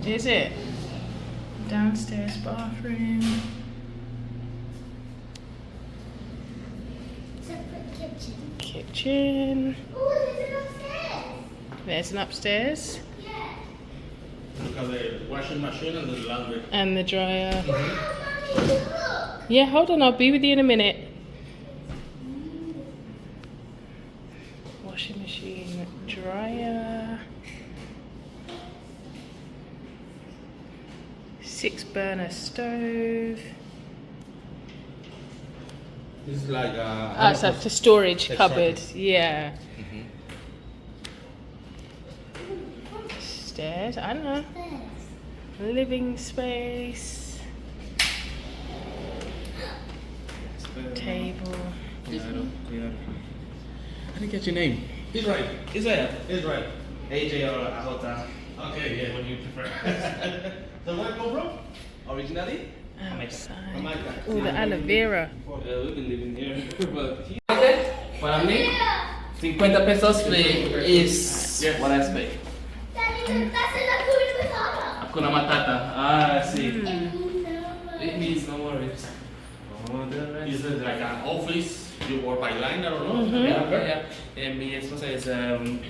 Is it? Downstairs bathroom. Separate kitchen. Kitchen. Oh, there's an upstairs. There's an upstairs. Yeah. Look at the washing machine and the laundry. And the dryer. Wow, Mommy, look. Yeah, hold on, I'll be with you in a minute. Washing machine, dryer. 6-burner stove. This is like It's like the storage cupboard. Yeah. Stairs, I don't know. Living space. Table. I didn't get your name. He's right. Israel. He's right. AJ or Ahota. Okay, yeah. What do you prefer? So where you come from? Originally? Outside. Jamaica. Oh, the aloe vera. We've been living here. But para mí, 50 pesos is what I expect. Daddy, that's in the Matata. Hakuna Matata. Ah, sí. It means no worries. Is it like an office? You work by line? I don't know. Yeah. Mi esposa es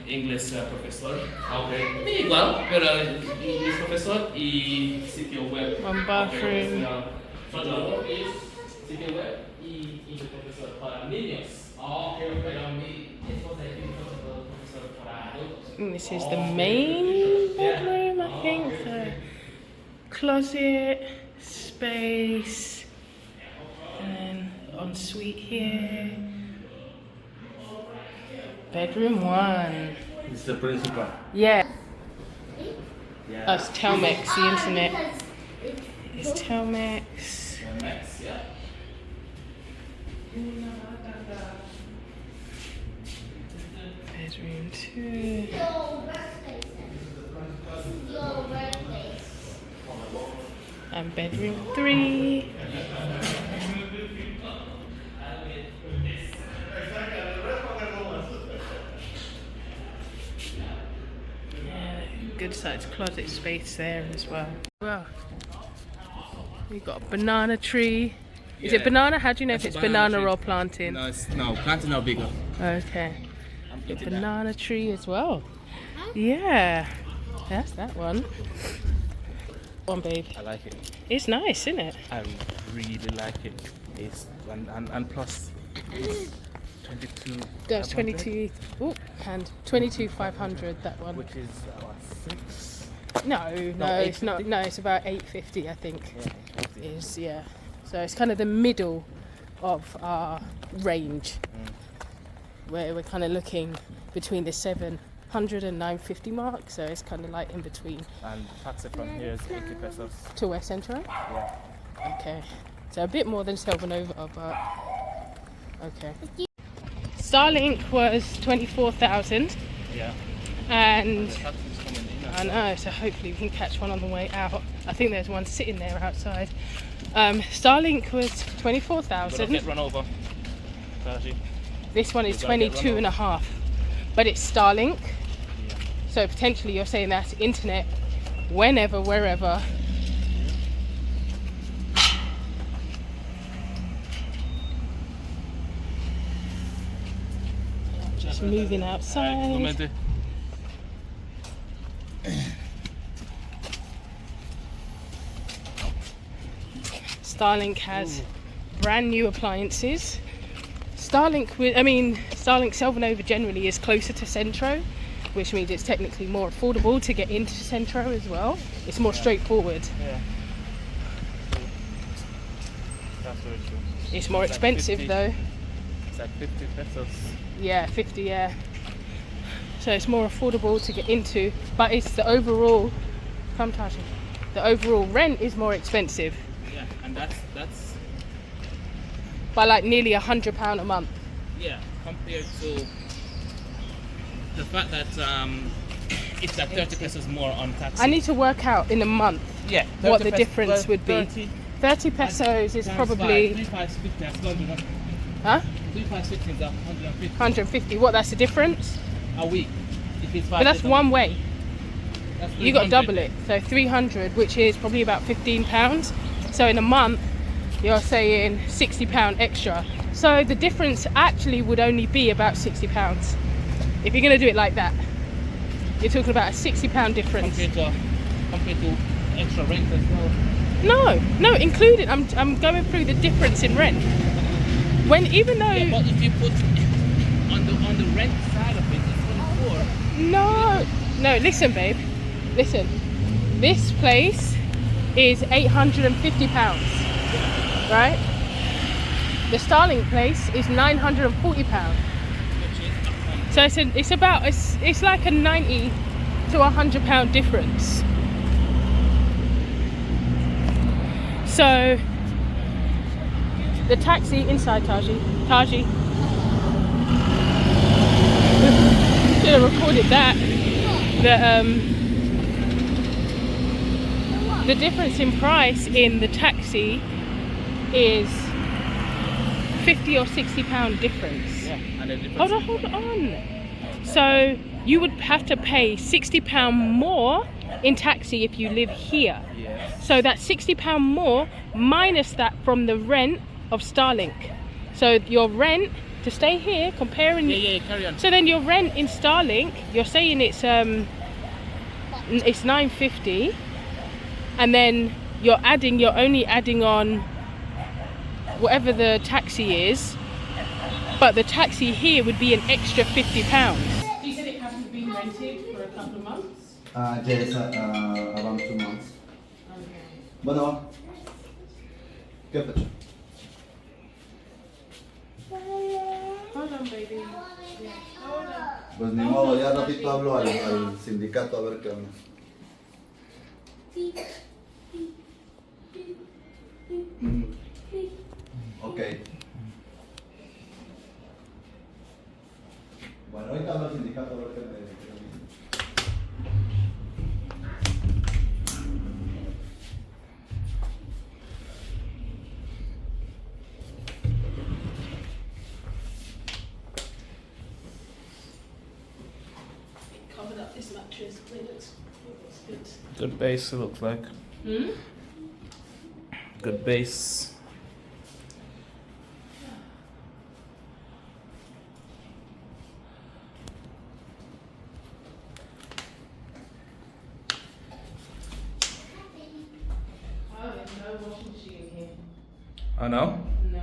English profesor. Okay. Mi igual, pero es profesor y sitio web. One bathroom. So lo es sitio web y profesor para niños. Pero mi esposa es profesor para adultos. And this is the main bedroom, I think. So, closet, space, and then ensuite here. Bedroom 1. It's the principal. Yeah. Yeah. Oh, it's Telmex, the internet. It's Telmex. Max, yeah. Bedroom 2. Your birthday. Your birthday. And bedroom 3. Yeah, good sized closet space there as well. Well, we've got a banana tree. Is it Yeah. banana? How do you know if That's it's a banana banana tree. or plantain? No, planting are bigger. Okay. I'm A getting banana tree as well. Yeah, that's that one. One, babe. I like it. It's nice, isn't it? I really like it. It's and plus it's 22. That's 500, 22. Oh, and 22,500. That one. which is about 6. No, it's not. 850? No, it's about 850, I think. Yeah, It is, yeah. So it's kind of the middle of our range, where we're kind of looking between the 700 and 950 mark. So it's kind of like in between. And taxi from here is 80 pesos. To West Central. Yeah. Okay. So a bit more than Selvanova, but okay. Starlink was 24,000, Yeah. and The taxi is coming in. I know, so hopefully we can catch one on the way out. I think there's one sitting there outside. Starlink was But don't 24,000. get run over. 30. This one is You're gonna get 22 and a half, but it's Starlink. Yeah. So potentially you're saying that's internet whenever, wherever. Just moving outside. Momente. Starlink has brand new appliances. Starlink Selvanova generally is closer to Centro, which means it's technically more affordable to get into Centro as well. It's more straightforward. Yeah. That's very true. It's more It's like expensive 50. though. It's like 50 pesos. Yeah, 50, yeah. So it's more affordable to get into, but it's the overall, the overall rent is more expensive Yeah, and that's by like nearly £100 a month. yeah, compared to the fact that it's like 30 pesos more on taxi. I need to work out in a month yeah, what 30 the difference would be. 30 30 pesos is times probably, 3550, that's 100. huh? 3550 is 150 150. What, that's the difference? a week. If it's 5 But that's days a one week. way. That's You got 300. double it, so 300, which is probably about £15. So in a month, you're saying £60 extra. So the difference actually would only be about £60 if you're going to do it like that. You're talking about a £60 difference. Compared to extra rent as well. No, included. I'm going through the difference in rent. When even though Yeah, but if you put on the rent side of it, it's 24. no, listen, babe, listen. This place is £850, right? The Starlink place is £940. So it's like a £90 to £100 difference. So the taxi inside Taji should have recorded that. The difference in price in the taxi is £50 or £60 difference. Yeah, and the difference. Hold on. So you would have to pay £60 more in taxi if you live here. Yes. So that's £60 more minus that from the rent of Starlink. So your rent to stay here, comparing. Yeah, carry on. So then your rent in Starlink, you're saying it's $950, and then you're only adding on whatever the taxi is, but the taxi here would be an extra £50. You said it hasn't been rented for a couple of months. Yes, around 2 months. Okay. Bueno, ¿qué fecha? Hold on, baby. Hold on. Pues ni modo, ya ratito hablo al sindicato a ver qué onda. Ok. Bueno, ahorita hablo al sindicato a ver qué me dicen. Covered up this mattress. It looks good. Good base, it looks like. Good base. Oh, there's no washing machine here. Oh no? No.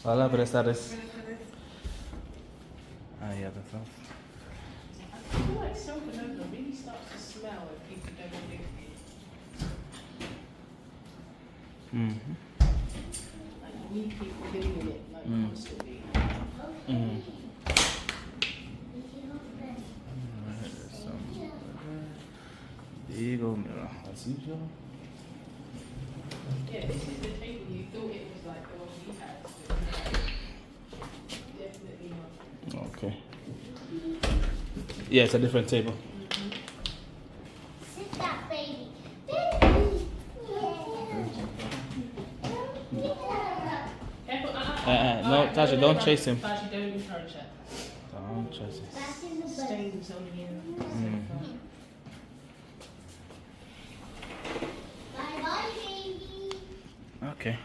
Hola, buenas tardes. Ah, yeah, that's all. I feel like Silver Nova really starts to smell if people don't live here. Mm-hmm. Like new people living in it, like constantly. Eagle mirror, as usual. Yeah, this is the table you thought it was like the one we had. But definitely not. Okay. Yeah, it's a different table. Sit that baby. Careful, No, Tasha, don't chase him. Tasha, don't encourage that. Don't chase him. Back in the bed. Stains on you. Bye bye, baby. Okay.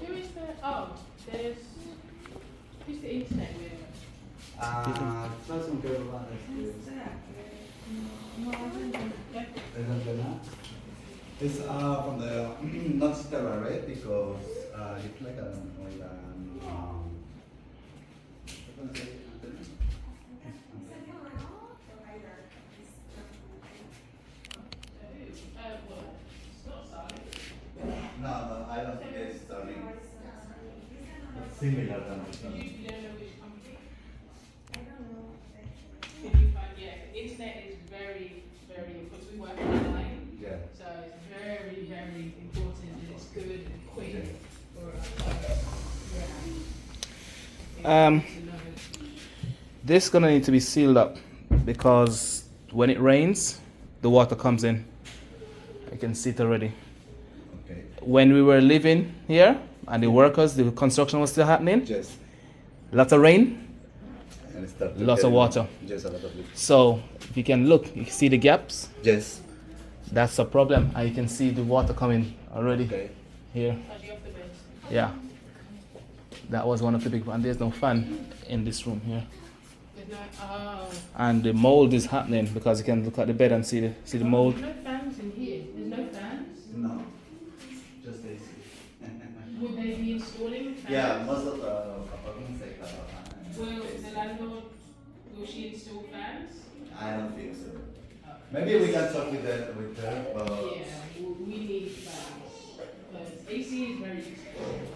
Who is the? Oh, there's. Who's the internet with? ¿Sabes con qué va ¿Es antena? It's from the not stellar, right? Because it's like an oil ¿cómo se dice? What? It's not Starlink. No, I don't think it's Starlink. It's similar than You don't know which company? Can you find? Yeah, the internet is very, very. Because we work online, yeah. so it's very This gonna need to be sealed up because when it rains, the water comes in. I can see it already. Okay. When we were living here and the workers, the construction was still happening, Yes. lots of rain, And start lots of water. Just a lot of it. So if you can look, you can see the gaps. Yes. That's a problem, and you can see the water coming already Okay. here. Yeah, that was one of the big. And there's no fan in this room here, Oh. and the mold is happening because you can look at the bed and see the mold. No fans in here. There's no fans. No. Just AC. Would they be installing fans? Yeah, most of the apartments they have a fan. Will the landlord, will she install fans? I don't think so. Maybe we can talk with her, but Yeah, we need fans. Because AC is very expensive.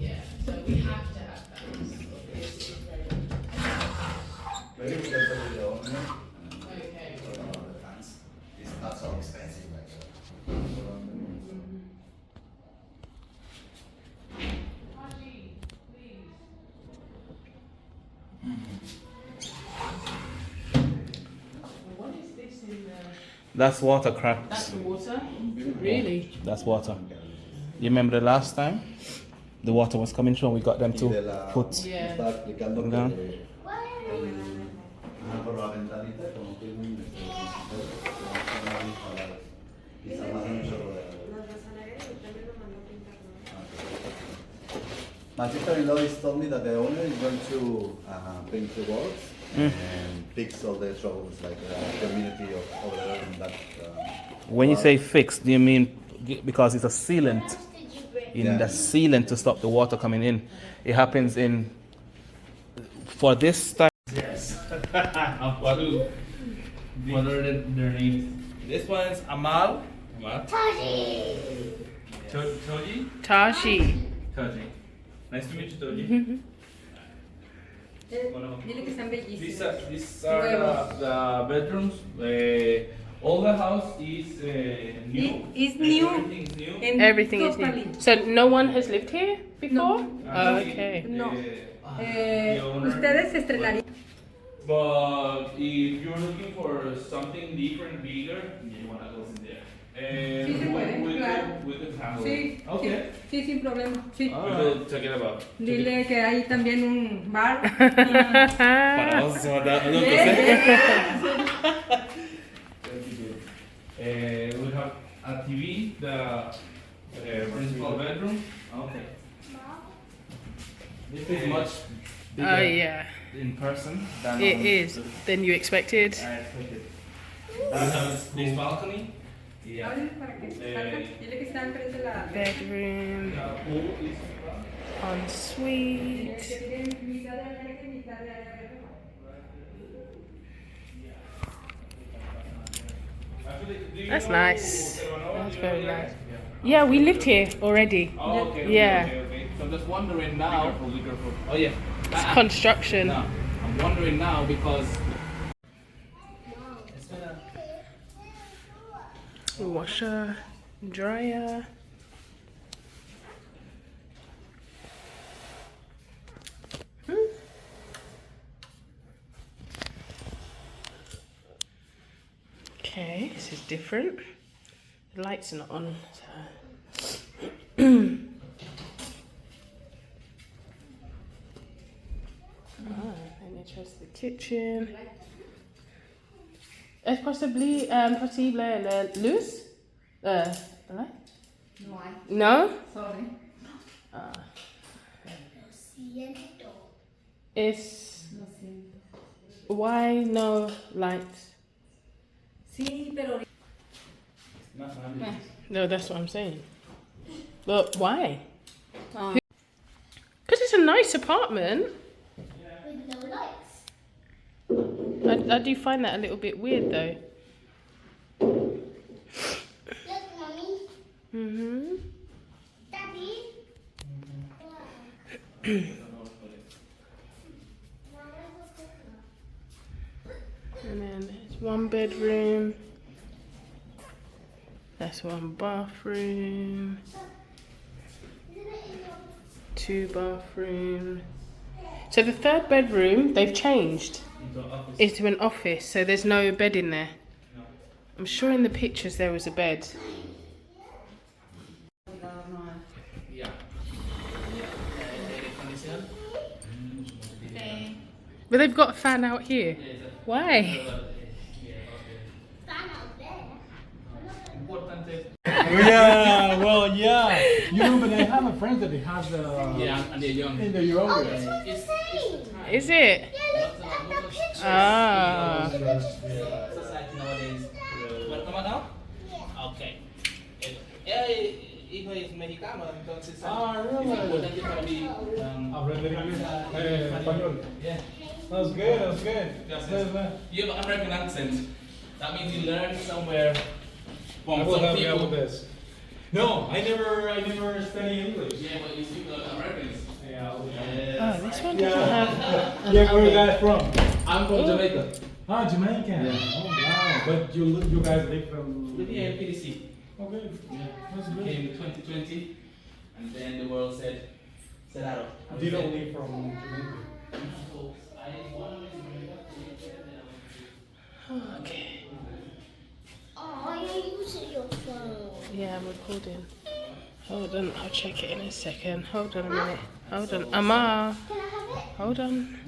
Yeah, so we have to have fans. It's very maybe we can talk with the owner. okay. For the fans. It's not so expensive like that. Haji, please. What is this in the... That's water cracks. That's the water? Really? That's water. You remember the last time the water was coming through and we got them to put. Yeah. Está explicando Ya. que por la ventanita como que y se más mucho My sister-in-law has told me that the owner is going to paint the walls and fix all the troubles like the community of over there and that. When you say fixed, do you mean because it's a sealant? Did you bring? In Yeah. the sealant to stop the water coming in. It happens in for this type. Yes. What are their names? This one is Amal. What? Taji. Toji? Taji. Toji. Nice to meet you, Toji. Dile que están These bellísimos. are the bedrooms. All the house is new. It's new. Everything is new. And Everything is totally. new. So no one has lived here before? No. Oh, okay. No. The owner- Ustedes se estrenarían. But if you're looking for something different, bigger, you wanna go in there. And Sí, se puede, with, claro. with the family. Sí, Okay. sí, sin problema. Sí. We will check it out. Dile que hay también un bar. Para vos se va a dar loco, we have a TV, the principal bedroom. Okay. This is much bigger Oh, yeah. in person than It on is. the- Than you expected. I expected. We have this balcony. Yeah. Háblale para que salgan. Dile que está enfrente de la. Bedroom. The pool is Ensuite. Que tienen mitad de albergue y mitad de área verde. actually. Do you That's know nice. Serrano? That's You know very where? nice. Yeah, we lived here already. Oh, okay. Yeah. Okay, okay. So I'm just wondering now. Be careful. Oh yeah. It's construction. No, I'm wondering now because Washer, dryer. Okay, this is different. The lights are not on. So. Let me trust the kitchen. Est possible, possible la luz? The light? No hay. No? Sorry. Siento. It's Lo siento. why no lights? Sí, pero. No, that's what I'm saying. But why? Ah. Because it's a nice apartment. With no lights. I do find that a little bit weird though. Look, mommy. Mhm. Daddy. And then it's one bedroom. That's one bathroom. Isn't it 2-bathroom. So the third bedroom they've changed Into office. into an office, so there's no bed in there. No. I'm sure in the pictures there was a bed. Yeah. Air condition. But they've got a fan out here. Why? Yeah, Fan out there. Importante. Yeah, well, yeah. You know, but I have a friend that has Yeah, and they're young. in the younger. It's Is it? Ah. society nowadays. ¿Puedo tomar now? Okay. Hijo es mexicano, entonces Ah, es really? importante para mí. Aprender inglés. Español. Yeah. That's good, that's good. Gracias. You have an American accent. That means you learn somewhere I from will some help you out people. with this. No, I never study English. Yeah, but you speak like Americans. Yeah. Oh, this one doesn't Yeah. have. Yeah, where you guys from? I'm from Jamaica. Ah, Jamaican. Yeah. Oh wow. But you guys live from. Live here in PDC. Okay. That's good. Came in 2020, and then the world said, "Cerrado." You don't live from Jamaica. Okay. Oh, you're using your phone. Yeah, I'm recording. Hold on, I'll check it in a second. Hold on a minute. Hold on. Amma. Can I have it? Hold on.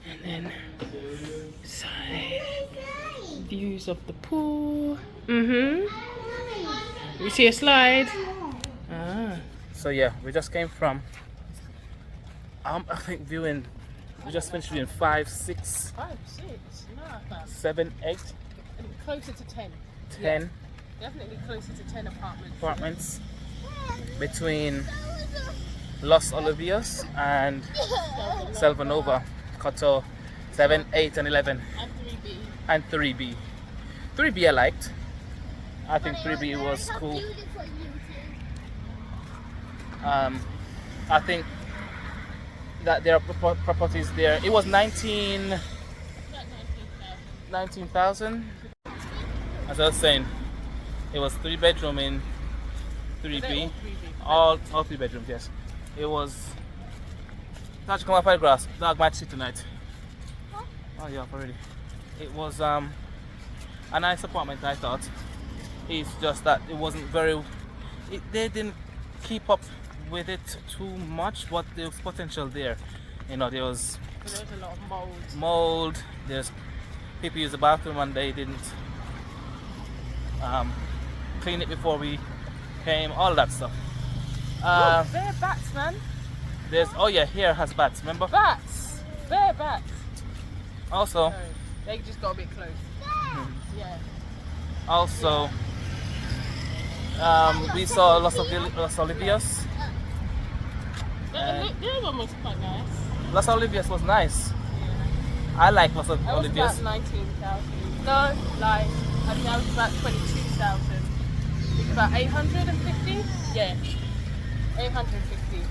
And then side views of the pool. You see a slide? Ah. So yeah, we just came from. I think viewing. We just finished viewing 5, 6, 5, 6. No, 7, 8, closer to 10. 10 Definitely closer to 10 apartments. apartments between Los Olivios and Selvanova, Coto 7, 8, and 11, And 3B. and 3B. 3B I liked. I think 3B was cool. I think that there are properties there. It was 19,000. As I was saying, it was 3-bedroom in 3B. All 3 bedrooms, yes. It was. Touch come up by grass. Dog might sit tonight. Oh yeah, already. It was a nice apartment, I thought. It's just that it wasn't very. They didn't keep up with it too much, but there was potential there. You know, there was There was a lot of mold. mold. There's people use the bathroom and they didn't clean it before we came. All that stuff. They're bats, man. There's here has bats. Remember? Bats. They're bats. Also, No, they just got a bit close. Yeah. also, we saw Los Olivios. The other one was quite nice. Los Olivios was nice. I like Los That was Olivios. about 19,000. No, lie. I think that was about 22,000. It's about 850? Yeah. 850.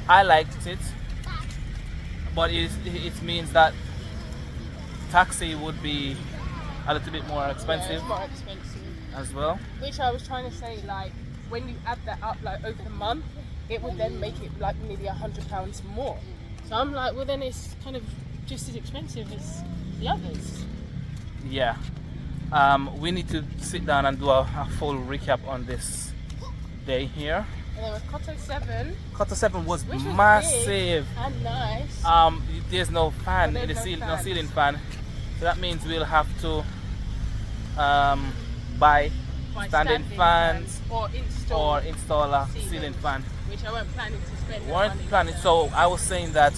I liked it, but it means that taxi would be a little bit more Yeah, expensive it's more expensive. as well. Which I was trying to say, like, when you add that up, like, over the month, it would then make it, like, nearly £100 more. So I'm like, well, then it's kind of just as expensive as the others. Yeah. We need to sit down and do a full recap on this day here. And there was Koto 7, Coto 7 was which was massive. big and nice. There's no fan, There's in the no ceiling, no fans. ceiling fan. So that means we'll have to buy By standing fans or install, a ceiling fan. which I weren't planning to spend. that Weren't money planning. on. So I was saying that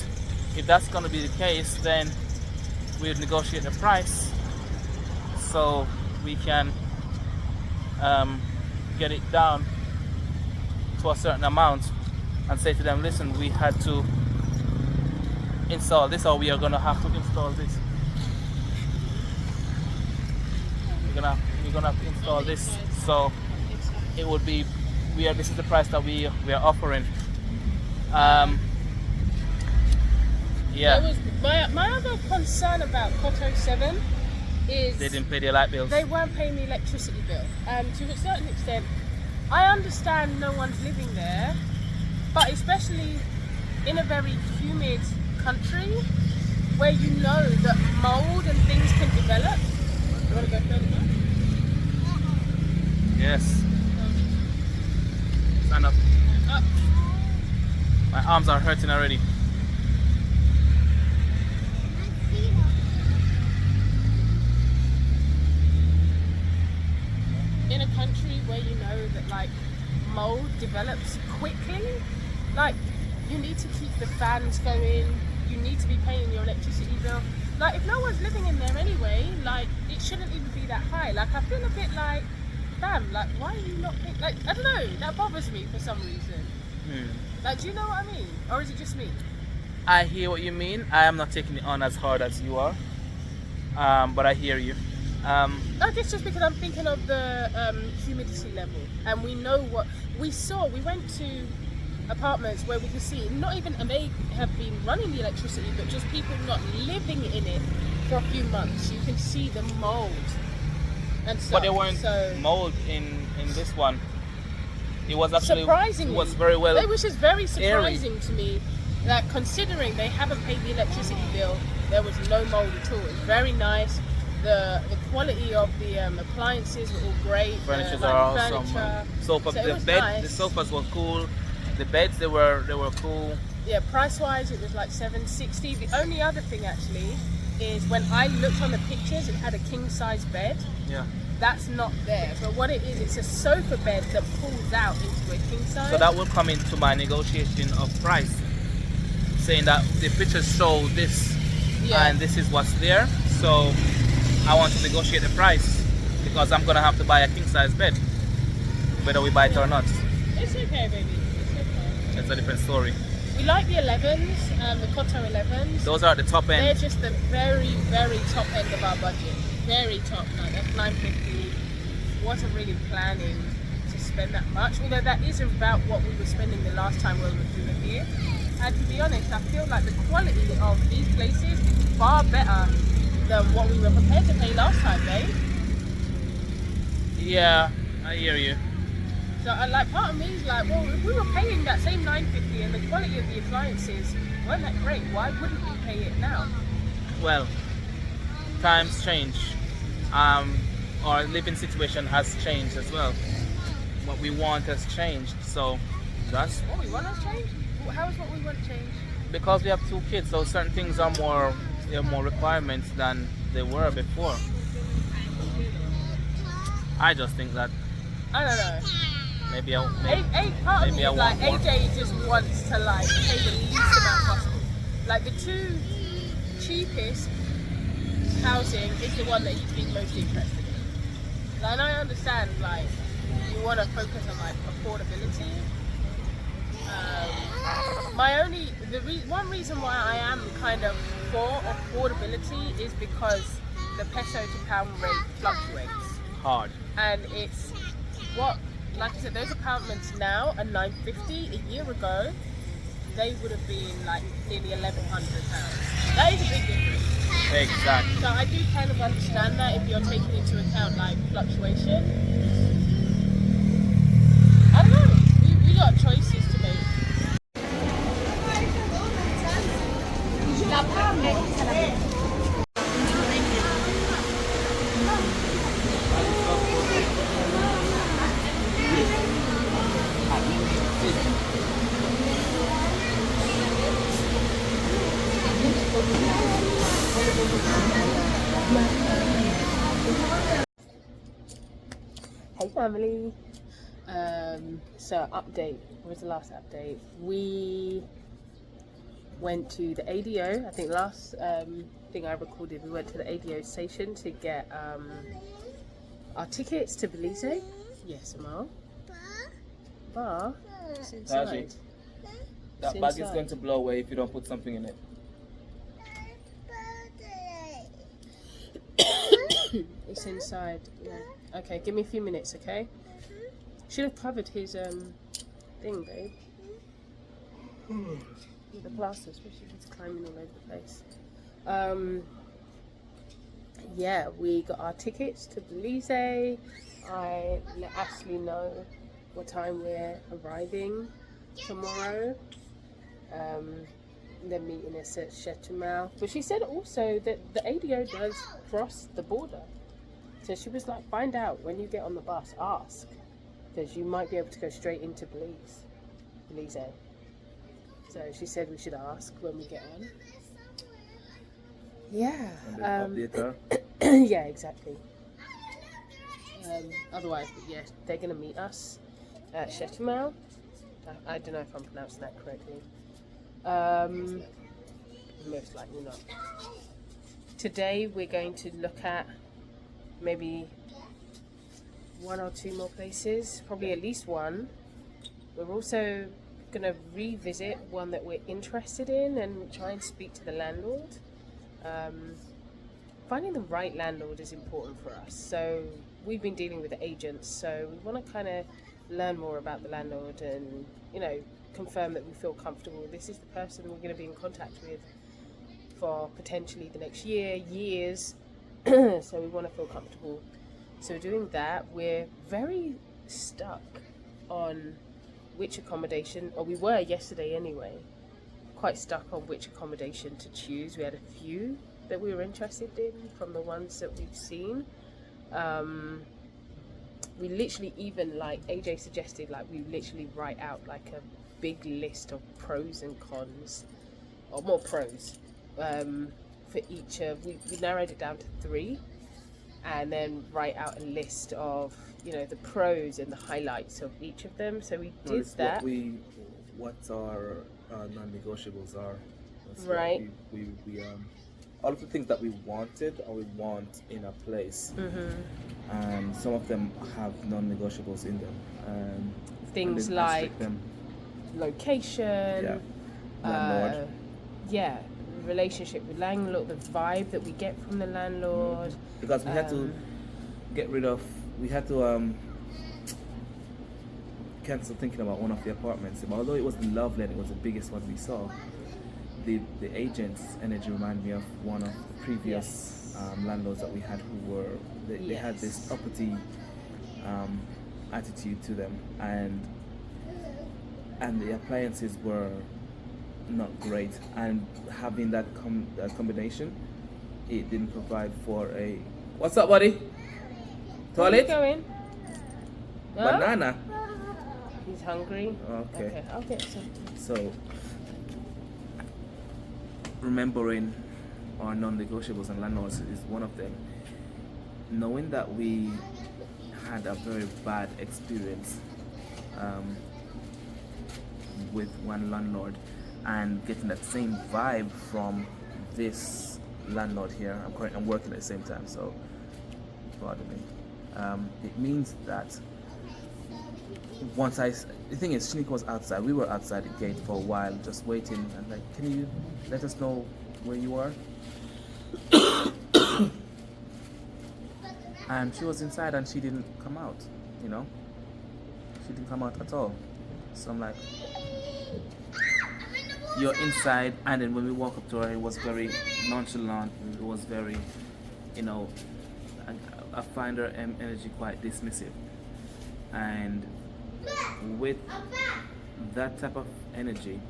if that's going to be the case, then we'll negotiate the price so we can get it down to a certain amount and say to them, listen, we had to install this, or we are going to have to install this. We're gonna have to install this, so it would be this is the price that we are offering. Yeah, There was my other concern about Koto 7 is they didn't pay their light bills. they weren't paying the electricity bill, and to a certain extent, I understand no one's living there, but especially in a very humid country where you know that mold and things can develop. You want to go further now? Yes. Stand up. Up. My arms are hurting already. In a country where you know that like mold develops quickly, like you need to keep the fans going, you need to be paying your electricity bill. Like if no one's living in there anyway, like it shouldn't even be that high. Like I feel a bit like, damn, like why are you not paying? Like I don't know, that bothers me for some reason. Like do you know what I mean? Or is it just me? I hear what you mean. I am not taking it on as hard as you are, but I hear you. I guess just because I'm thinking of the humidity level, and we know what we saw. We went to apartments where we could see not even, and they have been running the electricity, but just people not living in it for a few months. You can see the mold and stuff. But there weren't so, mold in this one. It was actually surprisingly, it was very well. It was just very surprising to me that considering they haven't paid the electricity bill, there was no mold at all. It was very nice. The quality of the appliances were all great. Furnitures are awesome. Furniture. Sofa, So it the was bed, nice. the sofas were cool. The beds they were cool. Yeah, price wise it was like $760. The only other thing actually is when I looked on the pictures, it had a king size bed. Yeah. That's not there. But what it is, it's a sofa bed that pulls out into a king size. So that will come into my negotiation of price, saying that the pictures show this, Yeah. and this is what's there. So I want to negotiate the price because I'm gonna have to buy a king size bed, whether we buy it or not. It's okay, baby. It's okay. It's a different story. We like the 11s, the Koto 11s. Those are at the top They're end. just the very, very top end of our budget. Very top. Like that's $950. Wasn't really planning to spend that much, although that is about what we were spending the last time when we were here. And to be honest, I feel like the quality of these places is far better than what we were prepared to pay last time, babe. Yeah, I hear you. So, like, part of me is like, well, if we were paying that same $950 and the quality of the appliances weren't that great, why wouldn't we pay it now? Well, times change. Our living situation has changed as well. What we want has changed. So that's What we want has changed? How is what we want changed? because we have 2 kids. So certain things are more, they have more requirements than they were before. I just think that I don't know. maybe I Part of maybe me I is like, want more. AJ just wants to like pay the least amount possible. Like the 2 cheapest housing is the one that he's been most interested in. Like, and I understand like you want to focus on like affordability. One reason why I am kind of for affordability is because the peso to pound rate fluctuates. hard. And it's what, like I said, those apartments now are $950. A year ago they would have been like nearly £1,100. That is a big difference. Exactly. So I do kind of understand that if you're taking into account like fluctuation. I don't know, we got choices to make. Hey family. So update. Where's the last update? We went to the ADO. I think last thing I recorded, we went to the ADO station to get our tickets to Belize. Yes, Amal. Bar. It's inside. Taji, that It's bag is inside. going to blow away if you don't put something in it. It's inside. Yeah. Okay, give me a few minutes, okay? Should have covered his thing, babe. With the plaster, especially if it's climbing all over the place. Yeah, we got our tickets to Belize. I let Ashley know what time we're arriving tomorrow. They're meeting us at Chetumal. But she said also that the ADO does cross the border. So she was like, find out when you get on the bus, ask. Because you might be able to go straight into Belize. So she said we should ask when we get on. Yeah. And then update her. Yeah, exactly. Otherwise, but yeah, they're going to meet us at Chetumal. I don't know if I'm pronouncing that correctly. Most likely not. Today we're going to look at maybe 1 or 2 more places, probably at least one. We're also going to revisit one that we're interested in and try and speak to the landlord. Finding the right landlord is important for us. So we've been dealing with the agents, so we want to kind of learn more about the landlord and, you know, confirm that we feel comfortable. This is the person we're going to be in contact with for potentially the next years. So we want to feel comfortable. So doing that, we're very stuck on which accommodation, or we were yesterday anyway, quite stuck on which accommodation to choose. We had a few that we were interested in from the ones that we've seen. We literally even, like AJ suggested, like we literally write out like a big list of pros and cons, or more pros, for each of, we narrowed it down to 3, and then write out a list of, you know, the pros and the highlights of each of them. So we did that. What our non-negotiables are. That's Right. What we all of the things that we wanted or we want in a place. Some of them have non-negotiables in them. Things and then like restrict them. location, Landlord. relationship with landlord, the vibe that we get from the landlord. Because we had to get rid of, we had to cancel thinking about one of the apartments. Although it was lovely and it was the biggest one we saw, the agent's energy reminded me of one of the previous landlords that we had, who were, they had this uppity attitude to them, and the appliances were not great, and having that combination, it didn't provide for a, what's up, buddy? Where are you Toilet? going? Huh? Banana. He's hungry. Okay. I'll get some. So, remembering our non-negotiables and landlords is one of them. Knowing that we had a very bad experience with one landlord, and getting that same vibe from this landlord here. I'm working at the same time, so pardon me. It means that the thing is, Shanika was outside. We were outside the gate for a while, just waiting, and like, can you let us know where you are? And she was inside and she didn't come out, you know? She didn't come out at all. So I'm like, you're inside, and then when we walk up to her, it was very nonchalant. It was very, you know, I find her energy quite dismissive. And with that type of energy,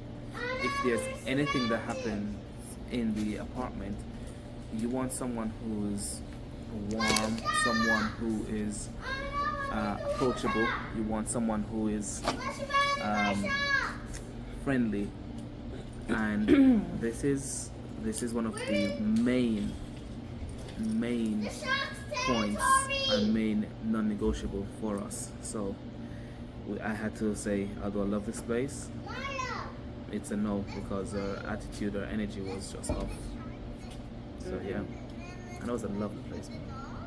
if there's anything that happens in the apartment, you want someone who's warm, someone who is approachable. You want someone who is friendly, and this is one of the main points and main non-negotiable for us. So I had to say, although I love this place, it's a no, because her attitude, her energy was just off. So yeah, and it was a lovely place.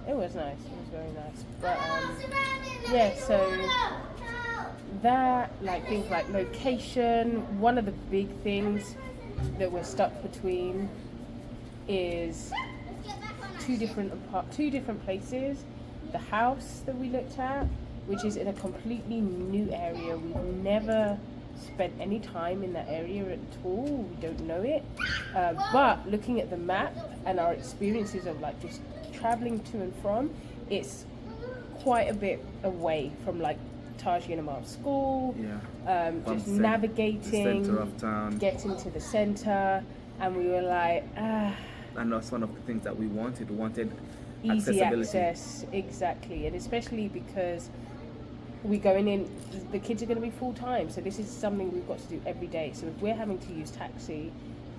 It was nice. It was very nice. But yeah, so that, like, things like location. One of the big things that we're stuck between is two different places. The house that we looked at, which is in a completely new area. We've never spent any time in that area at all. We don't know it. But looking at the map and our experiences of like just traveling to and from, it's quite a bit away from like Taji and Amar's school, Yeah. just From navigating, the center of town. getting to the center, and we were like, And that's one of the things that we wanted. We wanted easy accessibility. access, exactly, and especially because we're going in, the kids are going to be full time, so this is something we've got to do every day. So if we're having to use taxi,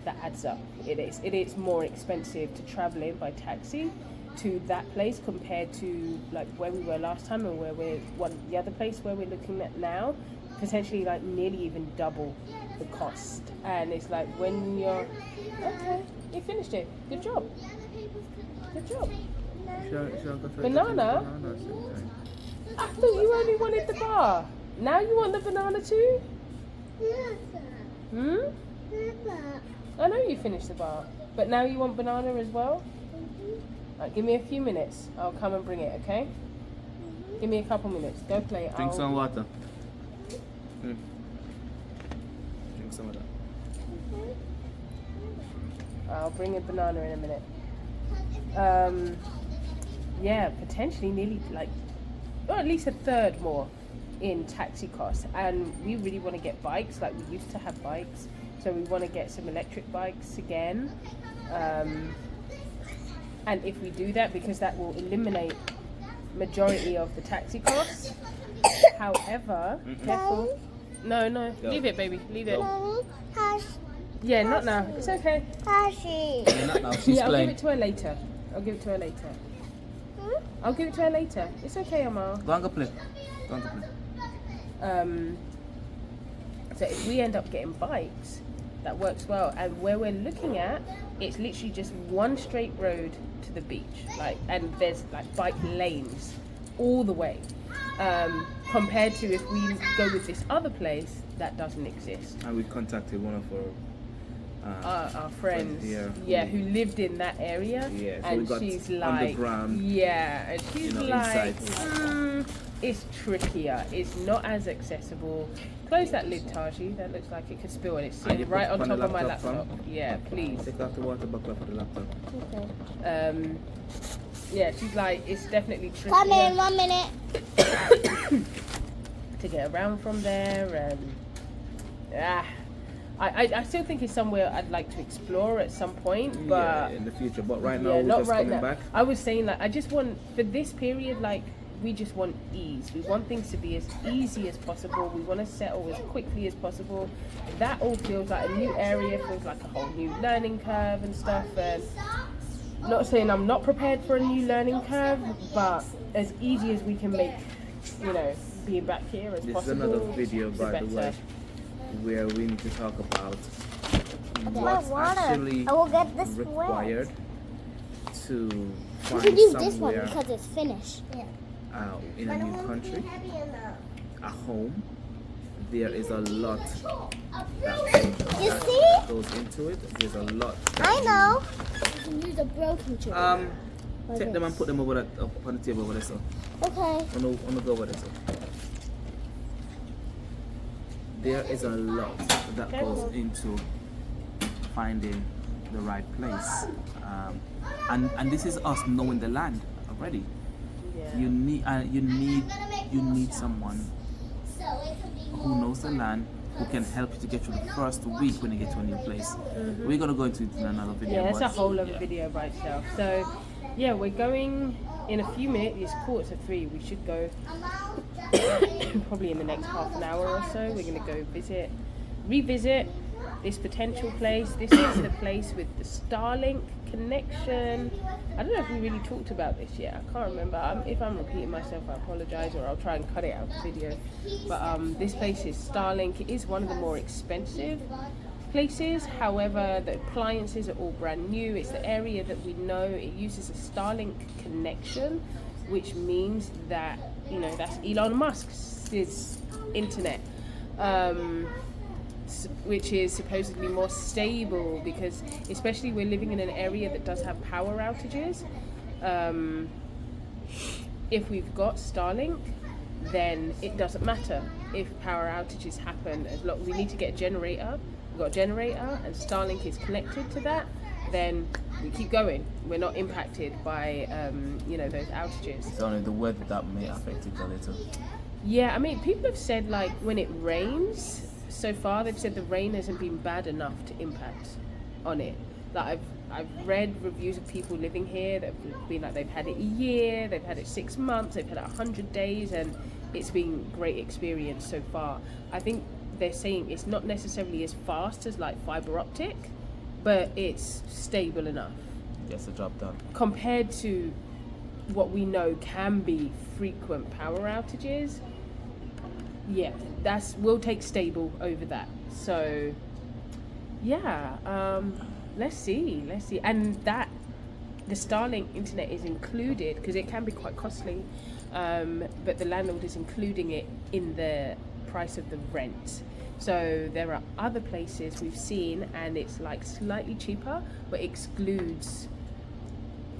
that adds up. It is more expensive to travel in by taxi to that place compared to like where we were last time, and where the other place where we're looking at now, potentially like nearly even double the cost. And it's like when you're okay, you finished it. Good job. Good job. Banana? I thought you only wanted the bar. Now you want the banana too? Hmm? I know you finished the bar, but now you want banana as well? Right, give me a few minutes. I'll come and bring it, okay? Give me a couple minutes. Go play. Drink some water. Drink some of that. I'll bring a banana in a minute. Yeah, potentially nearly like, or at least a third more in taxi costs. And we really want to get bikes. Like, we used to have bikes, so we want to get some electric bikes again. And if we do that, because that will eliminate majority of the taxi costs. However, careful. No, Go. leave it, baby, leave it. Tashi. Yeah, not now. It's okay. Tashi. Yeah, not now. She's Yeah, I'll give playing. it to her later. I'll give it to her later. I'll give it to her later. It's okay, Amal. Go and go play. Go and go play. So if we end up getting bikes, that works well. And where we're looking at, it's literally just one straight road to the beach, like, and there's like bike lanes all the way. Compared to if we go with this other place, that doesn't exist. And we contacted one of Our friends, here yeah, who lived in that area, Yeah, so we and got she's on the like, ground, yeah, and she's like, insights. It's trickier, it's not as accessible. Close that lid, Taji. That looks like it could spill, and it's And you sitting right put on on the top of my laptop, laptop. Yeah, please. Take off the water buckle for the laptop. Yeah, she's like, it's definitely Come in, trickier 1 minute. to get around from there, and I still think it's somewhere I'd like to explore at some point, but Yeah, in the future. But right now, yeah, we're not just right coming now. back. I was saying, like, I just want, for this period, like, we just want ease. We want things to be as easy as possible. We want to settle as quickly as possible. That all feels like a new area, feels like a whole new learning curve and stuff. And not saying I'm not prepared for a new learning curve, but as easy as we can make, you know, being back here as This possible. is another video, the by the way, better. where we need to talk about My what's water. actually I will get this required to You find can use this one somewhere because it's finished. in a new country, a home. There is a lot You see? that goes into it. There's a lot. I know. You can use a broken tool. Take them and put them over that up on the table over there, so. Okay. On the go over there, so. There is a lot that goes into finding the right place, and this is us knowing the land already. Yeah. You need someone who knows the land, who can help you to get through the first week when you get to a new place. We're gonna go into it in another video. Yeah, it's a but- whole other yeah. video by itself. So, yeah, we're going in a few minutes. It's 2:45. We should go probably in the next half an hour or so. We're going to go revisit this potential place. This is the place with the Starlink connection. I don't know if we really talked about this yet. I can't remember. If I'm repeating myself, I apologize, or I'll try and cut it out of the video. But this place is Starlink. It is one of the more expensive places. However, the appliances are all brand new. It's the area that we know. It uses a Starlink connection, which means that, you know, that's Elon Musk's internet, which is supposedly more stable, because especially we're living in an area that does have power outages. If we've got Starlink, then it doesn't matter if power outages happen. As long we need to get a generator. We've got a generator and Starlink is connected to that, then we keep going. We're not impacted by you know, those outages. It's only the weather that may affect it a little. Yeah, I mean, people have said like when it rains, so far they've said the rain hasn't been bad enough to impact on it. Like I've read reviews of people living here that have been like they've had it a year, they've had it 6 months, they've had it 100 days, and it's been great experience so far. I think they're saying it's not necessarily as fast as like fiber optic, but it's stable enough Gets the job done. compared to what we know can be frequent power outages. Yeah, we'll take stable over that. So yeah, let's see, and that the Starlink internet is included because it can be quite costly, but the landlord is including it in the price of the rent. So there are other places we've seen and it's like slightly cheaper but excludes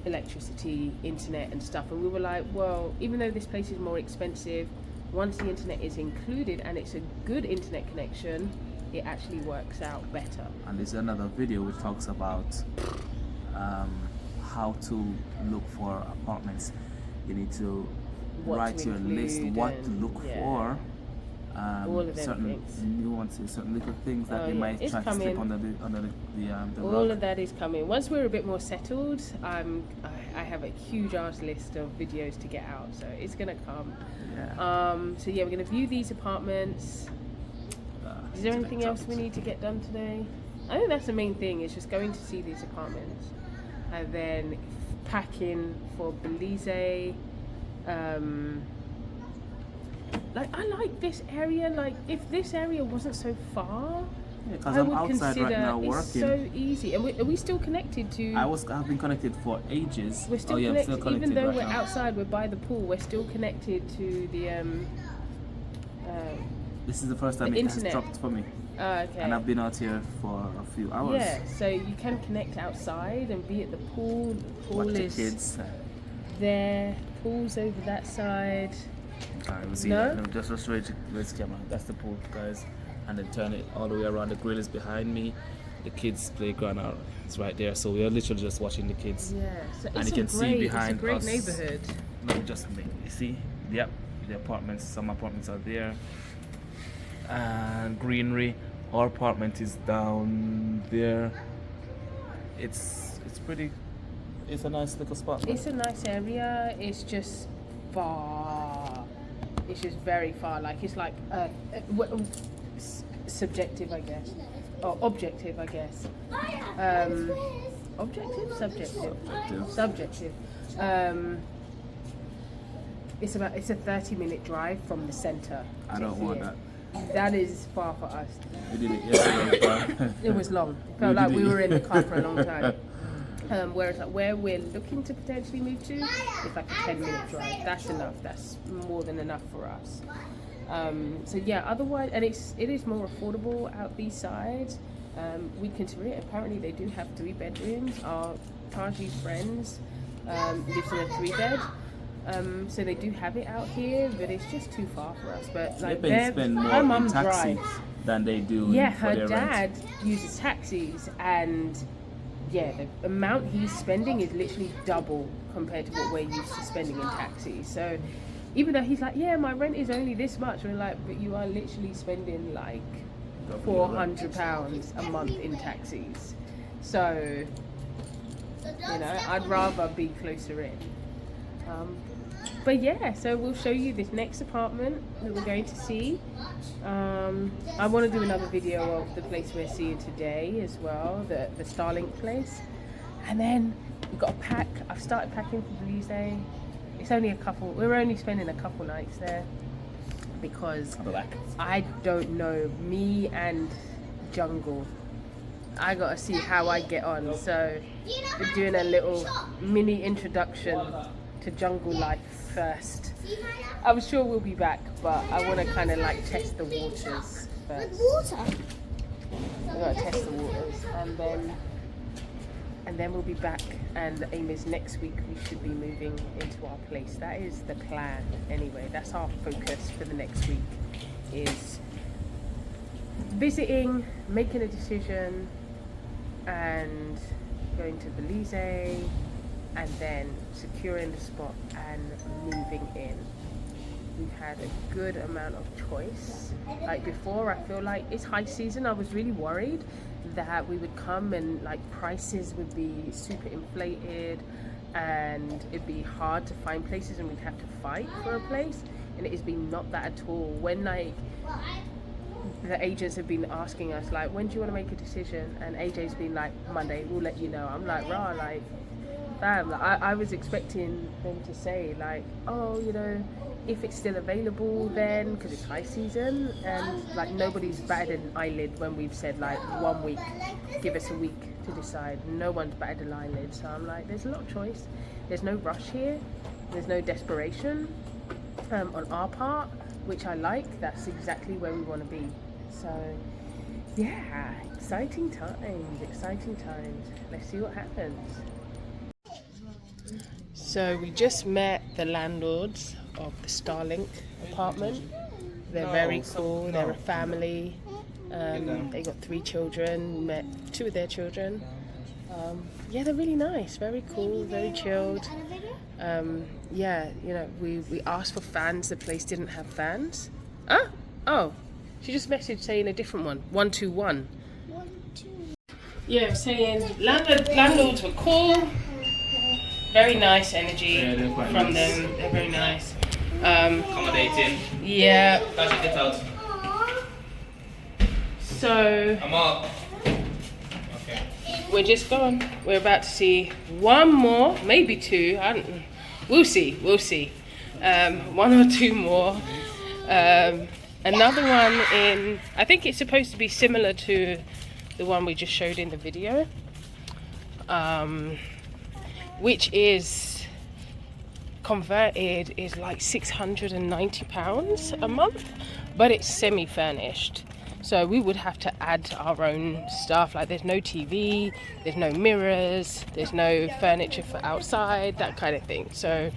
electricity, internet and stuff, and we were like, well, even though this place is more expensive, once the internet is included and it's a good internet connection, it actually works out better. And there's another video which talks about how to look for apartments. You need to What write to your list, include what to and- look yeah. for, All of them certain things. nuances, certain little things that Oh, they yeah, might it's try to slip coming. under the All rug. of that is coming. Once we're a bit more settled, I have a huge ass list of videos to get out, so it's gonna come. Yeah. So yeah, we're gonna view these apartments. Is there anything else we need to get done today? I think that's the main thing, is just going to see these apartments and then packing for Belize. Like, I like this area. Like, if this area wasn't so far, Because I I'm would outside consider right now it's working. so easy. Are we still connected to? I've been connected for ages. We're still Oh yeah, I'm connected, still connected even though right we're now. outside. We're by the pool. We're still connected to the This is the first time the it has internet. dropped for me, okay. and I've been out here for a few hours. Yeah, so you can connect outside and be at the pool. The pool Watch the is kids. there. Pool's over that side. Alright, we'll see No? that. Just raise the camera. That's the pool, guys. And then turn it all the way around. The grill is behind me. The kids' playground is right there. So we are literally just watching the kids. Yeah, so And it's you can see behind it's a great us. neighborhood. Let me just make you see. Yep, the apartments. Some apartments are there. And greenery. Our apartment is down there. It's pretty. It's a nice little spot. It's a nice area. It's just far. It's just very far. Like, it's like subjective, I guess, or objective, I guess. Objective, subjective, subjective. It's a 30-minute drive from the center. I don't want that. That is far for us. We did it yesterday. It was long. It felt like we were in the car for a long time. Whereas like where we're looking to potentially move to, it's like a 10-minute drive. That's enough. That's more than enough for us. So yeah, otherwise, and it is more affordable out these sides. We consider it. Apparently, they do have 3 bedrooms. Our Taji's friends lives in a 3-bed. So they do have it out here, but it's just too far for us. But like, They spend her more mum in taxi drives. than they do Yeah, for her their dad rent. uses taxis, and yeah, the amount he's spending is literally double compared to what we're used to spending in taxis. So even though he's like, yeah, my rent is only this much, we're like, but you are literally spending like £400 a month in taxis. So, you know, I'd rather be closer in. But yeah, so we'll show you this next apartment that we're going to see. I want to do another video of the place we're seeing today as well, the Starlink place. And then we've got to pack. I've started packing for Belize. It's only we're only spending a couple nights there because I don't know, me and Jungle. I gotta see how I get on. So we're doing a little mini introduction to jungle life first. I'm sure we'll be back, but I want to kind of like test the waters first. Water. We gotta test the waters, and then we'll be back. And the aim is next week we should be moving into our place. That is the plan. Anyway, that's our focus for the next week, is visiting, making a decision, and going to Belize, and then securing the spot and moving in. we've had a good amount of choice. Like before, I feel like it's high season. I was really worried that we would come and like prices would be super inflated and it'd be hard to find places and we'd have to fight for a place. And it has been not that at all. When like the agents have been asking us like, when do you want to make a decision? And AJ's been like, Monday, we'll let you know. I'm like, rah, like, fam, like, I was expecting them to say like, oh, you know, if it's still available then, because it's high season, and like nobody's batted an eyelid when we've said like 1 week, give us a week to decide. No one's batted an eyelid. So I'm like, there's a lot of choice. There's no rush here. There's no desperation on our part, which I like. That's exactly where we want to be. So yeah, exciting times. Let's see what happens. So we just met the landlords of the Starlink apartment. They're very cool. They're a family. They got 3 children. Met 2 of their children. Yeah, they're really nice. Very cool. Very chilled. Yeah, you know, we asked for fans. The place didn't have fans. Oh, she just messaged saying a different one. 121. 1, 2. Yeah, saying landlords were cool. Very nice energy from them. They're very nice. Accommodating. Yeah. I should get out. So I'm out. Okay. we're just going. We're about to see one more, maybe 2. I don't. We'll see. 1 or 2 more. Another one in. I think it's supposed to be similar to the one we just showed in the video. Which is converted is like £690 a month, but it's semi-furnished. So we would have to add our own stuff. Like there's no TV, there's no mirrors, there's no furniture for outside, that kind of thing. So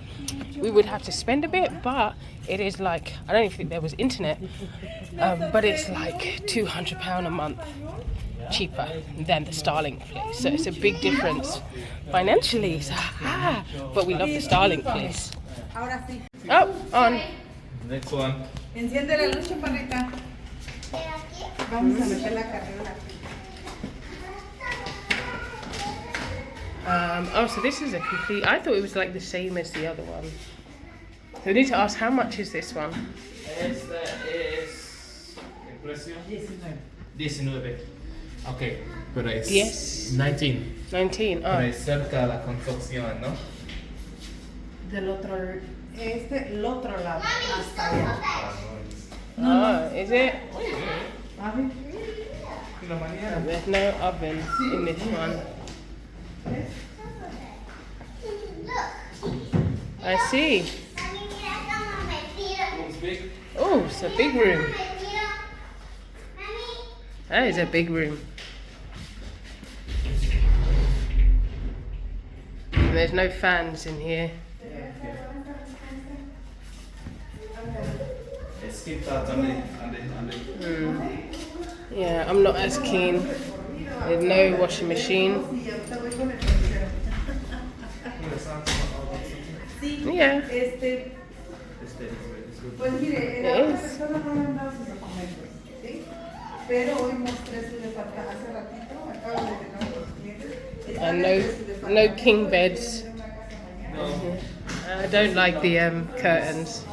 we would have to spend a bit, but it is like, I don't even think there was internet, but it's like £200 a month cheaper than the Starlink place. So it's a big difference financially. So, but we love the Starlink place. Ahora sí. Oh, on. Next one. Enciende la luz, chaparrita. Vamos a meter la carrera. Oh, so this is a complete. I thought it was like the same as the other one. So we need to ask, how much is this one? Esta es el precio 19. Okay, pero es 19. 19. Pero Oh. es cerca de la construcción, ¿no? Del otro, el otro lado, hasta allá. Oh, is it? A ver. There's no oven in this one. I see. It's big. Oh, it's a big room. That is a big room. There's no fans in here. Skip that on the. Yeah, I'm not as keen. There's no washing machine. Yeah, Este, pues mire, it la otra is. persona no me han dado sus documentos, ¿sí? Pero hoy mostré su departamento hace ratito, acabo de tener los clientes. And no king beds. I don't like the curtains.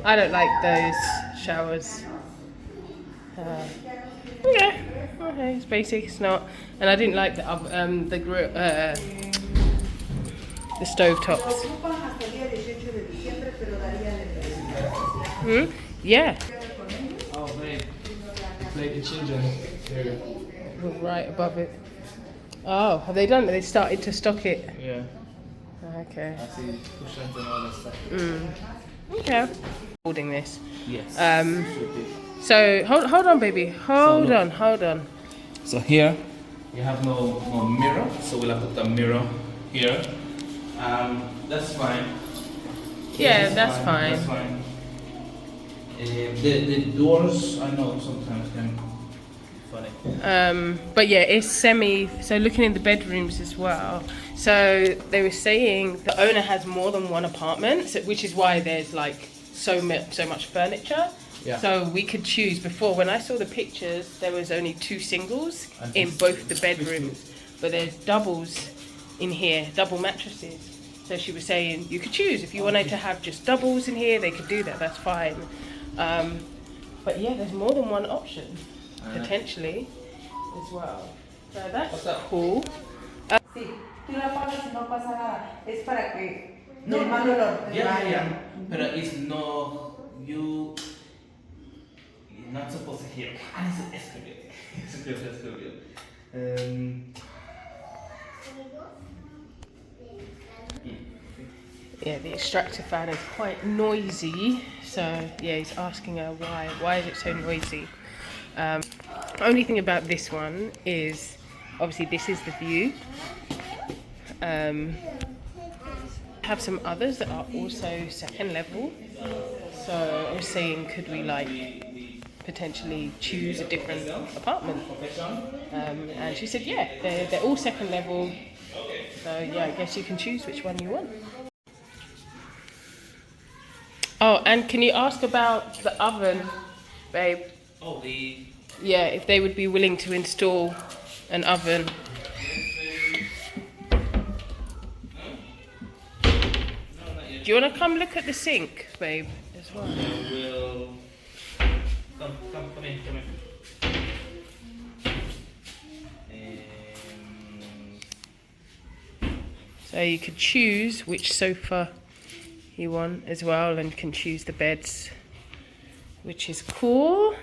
I don't like those showers. Okay, it's basic. It's not, and I didn't like the stove tops. Ocupan hasta el día 18 de diciembre, pero darían el precio. Yeah, Oh, play the children. Here. right above it. Oh, have they done it? They started to stock it. Yeah. Okay. I see cushions and all that stuff. Okay. Holding this. Yes. So hold on, baby. Hold on. So here you have no mirror, so we'll have to put a mirror here. That's fine. Yeah, that's fine. That's fine. The doors, I know sometimes can be funny. But yeah, it's semi. So looking in the bedrooms as well. So they were saying the owner has more than one apartment, so, which is why there's like so much furniture. Yeah. So we could choose. Before, when I saw the pictures, there was only 2 singles in both the bedrooms, but there's doubles in here, double mattresses. So she was saying you could choose if you wanted to have just doubles in here, they could do that. That's fine. But yeah, there's more than one option potentially as well. So that's cool. Sí, tú la pagas y no pasa nada. Es para que no el mal olor. Yeah. Pero it's no, you're not supposed to hear. Escribió. Yeah, the extractor fan is quite noisy. So yeah, he's asking her why. Why is it so noisy? Only thing about this one is, obviously this is the view. Have some others that are also second level. So I was saying, could we like potentially choose a different apartment? And she said, yeah, they're all second level. So yeah, I guess you can choose which one you want. Oh, and can you ask about the oven, babe? Oh, Yeah, if they would be willing to install an oven. Do you want to come look at the sink, babe, as well? will come in. So you could choose which sofa you want as well, and can choose the beds, which is cool.